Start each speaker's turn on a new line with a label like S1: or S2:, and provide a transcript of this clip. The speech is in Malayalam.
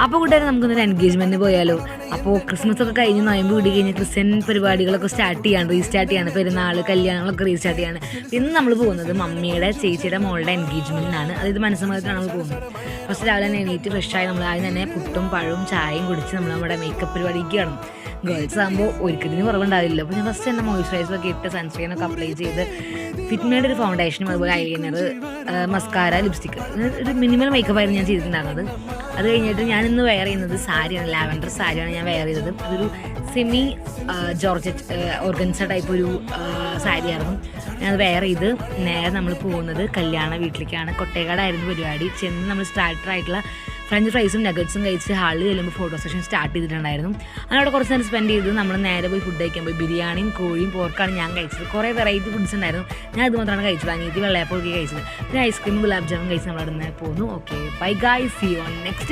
S1: അപ്പോൾ കൂട്ടുകാരെ നമുക്കൊന്നൊരു എൻഗേജ്മെൻറ്റ് പോയാലോ. അപ്പോൾ ക്രിസ്മസ് ഒക്കെ കഴിഞ്ഞ് നോയമ്പ് കൂടി കഴിഞ്ഞ് ക്രിസ്ത്യൻ പരിപാടികളൊക്കെ റീസ്റ്റാർട്ട് ചെയ്യാണ്, പെരുന്നാൾ കല്യാണങ്ങളൊക്കെ റീസ്റ്റാർട്ട് ചെയ്യാണ്. ഇന്ന് നമ്മൾ പോകുന്നത് മമ്മിയുടെ ചേച്ചിയുടെ മോളുടെ എൻഗേജ്മെൻറ്റിനാണ്. അതായത് മനസ്സമ്മതത്തിനാണ് നമ്മൾ പോകുന്നത്. ഫസ്റ്റ് രാവിലെ തന്നെ എണീറ്റ് ഫ്രഷായി നമ്മൾ ആദ്യം തന്നെ പുട്ടും പഴവും ചായയും കുടിച്ച് നമ്മൾ നമ്മുടെ മേക്കപ്പ് പരിപാടിക്ക് കാണും. ഗേൾസ് ആകുമ്പോൾ ഒരിക്കലും കുറവുണ്ടാവില്ല. അപ്പോൾ ഞാൻ ഫസ്റ്റ് തന്നെ മോയ്സ്ചറൈസറൊക്കെ ഇട്ട് സൺസ്ക്രീനൊക്കെ അപ്ലൈ ചെയ്ത് ഫിറ്റ്മയുടെ ഒരു ഫൗണ്ടേഷനും അതുപോലെ ഐലൈനർ, മസ്കാര, ലിപ്സ്റ്റിക്ക്, ഒരു മിനിമൽ മേക്കപ്പായിരുന്നു ഞാൻ ചെയ്തിട്ടുണ്ടായിരുന്നത്. അത് കഴിഞ്ഞിട്ട് ഞാൻ ഇന്ന് വെയർ ചെയ്യുന്നത് സാരിയാണ്, ലാവൻഡർ സാരിയാണ് ഞാൻ വെയർ ചെയ്തത്. അതൊരു സെമി ജോർജറ്റ് ഓർഗൻസ ടൈപ്പ് ഒരു സാരിയായിരുന്നു. ഞാനത് വെയർ ചെയ്ത് നേരെ നമ്മൾ പോകുന്നത് കല്യാണ വീട്ടിലേക്കാണ്. കൊട്ടേക്കാടായിരുന്നു പരിപാടി. ചെന്ന് നമ്മൾ സ്റ്റാർട്ടറായിട്ടുള്ള ഫ്രഞ്ച് ഫ്രൈസും നഗറ്റ്സും കഴിച്ച് ഹാളിൽ ചെല്ലുമ്പോൾ ഫോട്ടോ സെഷൻ സ്റ്റാർട്ട് ചെയ്തിട്ടുണ്ടായിരുന്നു. അതിനവിടെ കുറച്ച് നേരം സ്പെൻഡ് ചെയ്ത് നമ്മൾ നേരെ പോയി ഫുഡ് കഴിക്കാൻ പോയി. ബിരിയാണിയും കോഴിയും പോർക്കാണ് ഞാൻ കഴിച്ചത്. കുറേ വെറൈറ്റി ഫുഡ്സ് ഉണ്ടായിരുന്നു. ഞാൻ ഇത് മാത്രമാണ് കഴിച്ചത്. അനിയത്തി വെള്ളയപ്പൊക്കെ കഴിച്ചത്. പിന്നെ ഐസ്ക്രീമും ഗുലാബ് ജാമും കഴിച്ച് നമ്മൾ അവിടെ നിന്ന് പോന്നു. Okay, bye guys, see you on next.